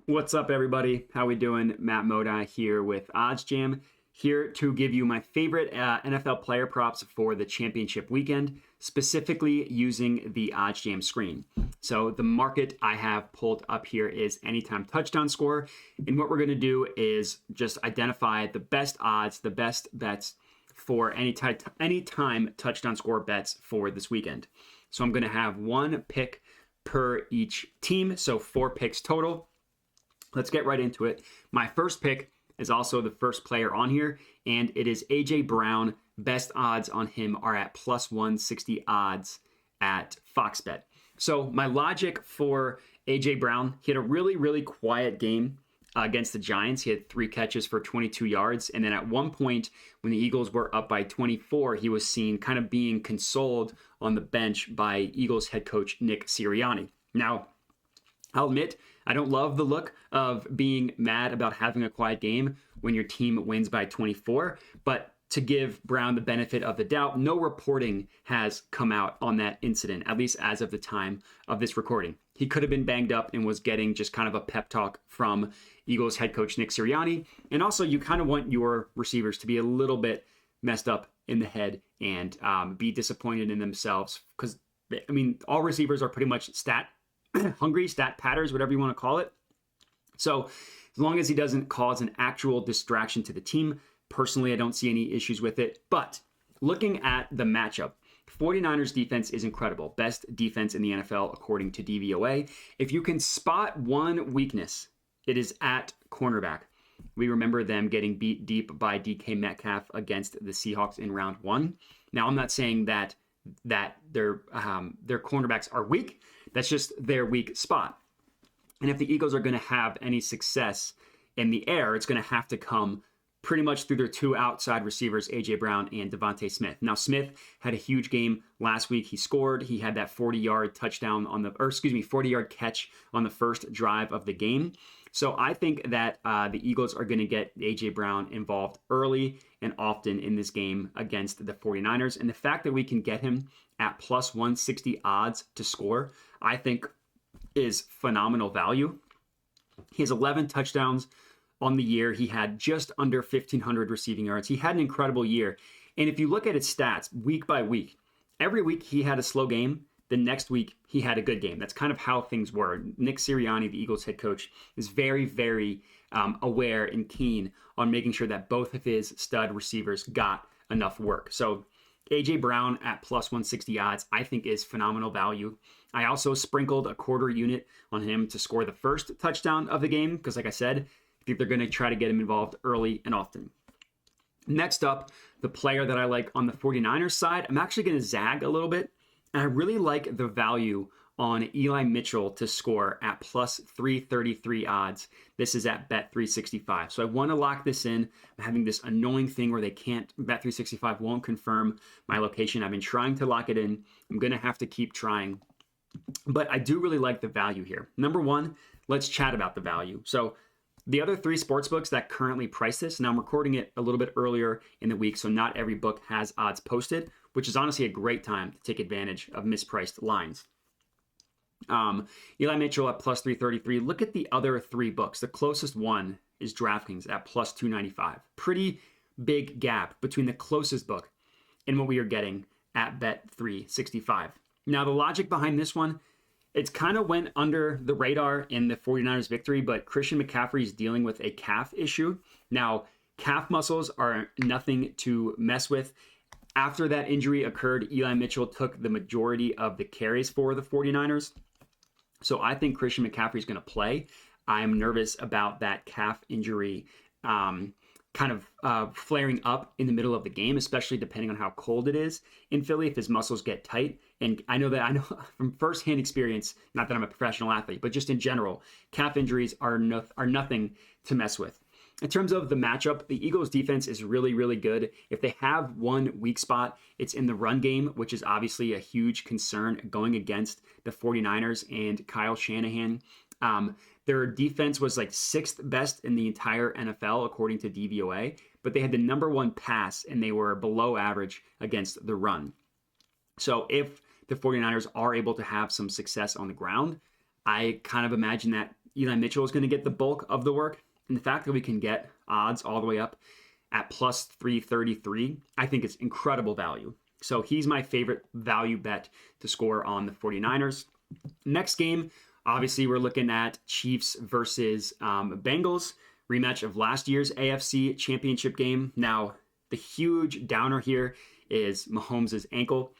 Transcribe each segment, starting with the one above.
What's up, everybody? How we doing? Matt Modi here with OddsJam, here to give you my favorite NFL player props for the championship weekend, specifically using the OddsJam screen. So the market I have pulled up here is anytime touchdown score, and what we're going to do is just identify the best odds, the best bets for anytime touchdown score bets for this weekend. So I'm going to have one pick per each team, so 4 picks total. Let's get right into it. My first pick is also the first player on here, and it is A.J. Brown. Best odds on him are at plus 160 odds at Fox Bet. So my logic for A.J. Brown, he had a really quiet game against the Giants. He had 3 catches for 22 yards. And then at one point, when the Eagles were up by 24, he was seen kind of being consoled on the bench by Eagles head coach Nick Sirianni. Now, I'll admit, I don't love the look of being mad about having a quiet game when your team wins by 24, but to give Brown the benefit of the doubt, no reporting has come out on that incident, at least as of the time of this recording. He could have been banged up and was getting just kind of a pep talk from Eagles head coach Nick Sirianni. And also, you kind of want your receivers to be a little bit messed up in the head and be disappointed in themselves, because, I mean, all receivers are pretty much stat hungry, stat patters, whatever you want to call it. So as long as he doesn't cause an actual distraction to the team, personally, I don't see any issues with it. But looking at the matchup, 49ers defense is incredible. Best defense in the NFL, according to DVOA. If you can spot one weakness, it is at cornerback. We remember them getting beat deep by DK Metcalf against the Seahawks in round 1. Now, I'm not saying that their cornerbacks are weak. That's just their weak spot. And if the Eagles are going to have any success in the air, it's going to have to come pretty much through their 2 outside receivers, A.J. Brown and Devontae Smith. Now, Smith had a huge game last week. He scored. He had that 40-yard touchdown 40-yard catch on the first drive of the game. So I think that the Eagles are going to get A.J. Brown involved early and often in this game against the 49ers. And the fact that we can get him at plus 160 odds to score, I think is phenomenal value. He has 11 touchdowns on the year. He had just under 1,500 receiving yards. He had an incredible year. And if you look at his stats week by week, every week he had a slow game. The next week he had a good game. That's kind of how things were. Nick Sirianni, the Eagles head coach, is very aware and keen on making sure that both of his stud receivers got enough work. So A.J. Brown at plus 160 odds, I think, is phenomenal value. I also sprinkled a quarter unit on him to score the first touchdown of the game because, like I said, I think they're going to try to get him involved early and often. Next up, the player that I like on the 49ers side, I'm actually going to zag a little bit, and I really like the value on Eli Mitchell to score at plus 333 odds. This is at Bet365. So I want to lock this in. I'm having this annoying thing where Bet365 won't confirm my location. I've been trying to lock it in. I'm going to have to keep trying. But I do really like the value here. Number one, let's chat about the value. So the other 3 sportsbooks that currently price this, now I'm recording it a little bit earlier in the week, so not every book has odds posted, which is honestly a great time to take advantage of mispriced lines. Eli Mitchell at plus 333. Look at the other 3 books. The closest one is DraftKings at plus 295. Pretty big gap between the closest book and what we are getting at Bet365. Now, the logic behind this one, it's kind of went under the radar in the 49ers victory, but Christian McCaffrey is dealing with a calf issue. Now, calf muscles are nothing to mess with. After that injury occurred, Eli Mitchell took the majority of the carries for the 49ers. So I think Christian McCaffrey is going to play. I'm nervous about that calf injury kind of flaring up in the middle of the game, especially depending on how cold it is in Philly if his muscles get tight. And I know from firsthand experience, not that I'm a professional athlete, but just in general, calf injuries are nothing to mess with. In terms of the matchup, the Eagles defense is really good. If they have one weak spot, it's in the run game, which is obviously a huge concern going against the 49ers and Kyle Shanahan. Their defense was like 6th best in the entire NFL, according to DVOA, but they had the number 1 pass and they were below average against the run. So if the 49ers are able to have some success on the ground, I kind of imagine that Eli Mitchell is going to get the bulk of the work. And the fact that we can get odds all the way up at plus 333, I think is incredible value. So he's my favorite value bet to score on the 49ers. Next game, obviously, we're looking at Chiefs versus Bengals, rematch of last year's AFC Championship game. Now, the huge downer here is Mahomes' ankle.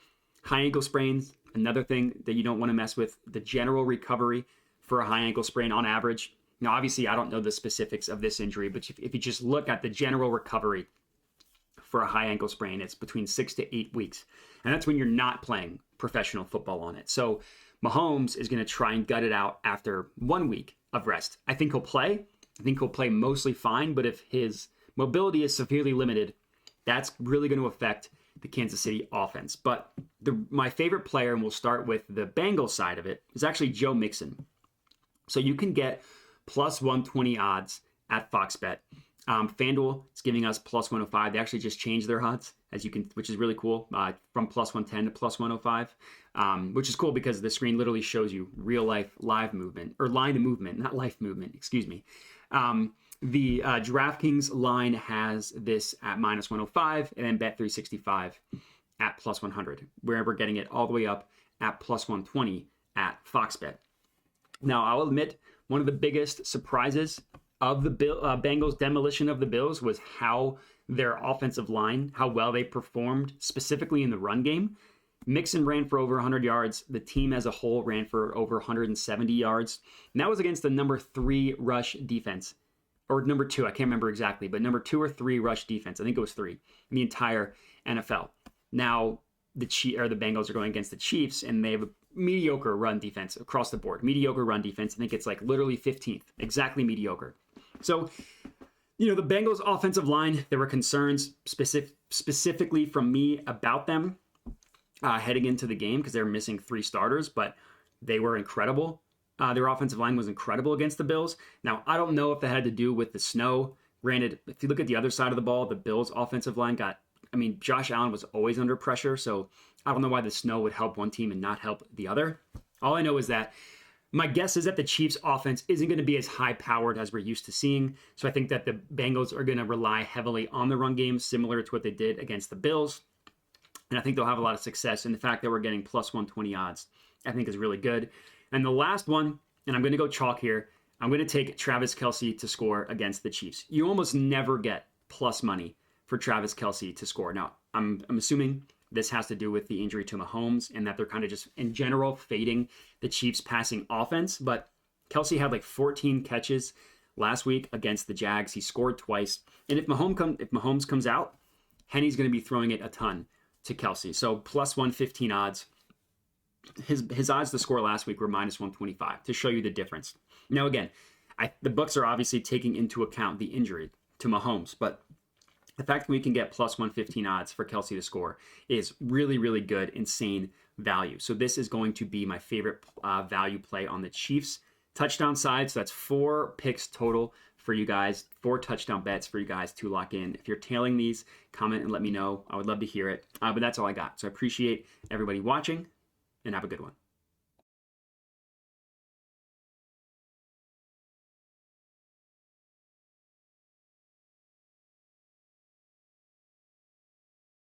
High ankle sprains, another thing that you don't want to mess with. The general recovery for a high ankle sprain on average. Now, obviously, I don't know the specifics of this injury, but if you just look at the general recovery for a high ankle sprain, it's between 6 to 8 weeks. And that's when you're not playing professional football on it. So Mahomes is going to try and gut it out after 1 week of rest. I think he'll play. I think he'll play mostly fine, but if his mobility is severely limited, that's really going to affect the Kansas City offense. But my favorite player, and we'll start with the Bengals side of it, is actually Joe Mixon. So you can get plus 120 odds at Fox Bet. FanDuel is giving us plus 105. They actually just changed their odds, which is really cool, from plus 110 to plus 105, which is cool because the screen literally shows you real life live movement, or line of movement, not life movement, excuse me. The DraftKings line has this at minus 105, and then Bet365 at plus 100, where we're getting it all the way up at plus 120 at Fox Bet. Now, I'll admit, one of the biggest surprises of the Bengals' demolition of the Bills was how their offensive line, how well they performed, specifically in the run game. Mixon ran for over 100 yards. The team as a whole ran for over 170 yards. And that was against the number 3 rush defense. Or number 2, I can't remember exactly, but number 2 or 3 rush defense. I think it was 3 in the entire NFL. Now, the Bengals are going against the Chiefs, and they have a mediocre run defense across the board. Mediocre run defense. I think it's like literally 15th. Exactly mediocre. So, the Bengals offensive line, there were concerns specifically from me about them heading into the game because they were missing 3 starters, but they were incredible. Their offensive line was incredible against the Bills. Now, I don't know if that had to do with the snow. Granted, if you look at the other side of the ball, the Bills offensive line Josh Allen was always under pressure, so I don't know why the snow would help one team and not help the other. All I know is that my guess is that the Chiefs offense isn't going to be as high-powered as we're used to seeing. So I think that the Bengals are going to rely heavily on the run game, similar to what they did against the Bills. And I think they'll have a lot of success. And the fact that we're getting plus 120 odds, I think is really good. And the last one, and I'm going to go chalk here, I'm going to take Travis Kelce to score against the Chiefs. You almost never get plus money for Travis Kelce to score. Now, I'm assuming this has to do with the injury to Mahomes and that they're kind of just, in general, fading the Chiefs' passing offense. But Kelce had like 14 catches last week against the Jags. He scored twice. And if Mahomes comes out, Henny's going to be throwing it a ton to Kelce. So plus 115 odds. His odds to score last week were minus 125 to show you the difference. Now, again, the books are obviously taking into account the injury to Mahomes, but the fact that we can get plus 115 odds for Kelce to score is really, really good, insane value. So this is going to be my favorite value play on the Chiefs touchdown side. So that's 4 picks total for you guys, 4 touchdown bets for you guys to lock in. If you're tailing these, comment and let me know. I would love to hear it. But that's all I got. So I appreciate everybody watching, and have a good one.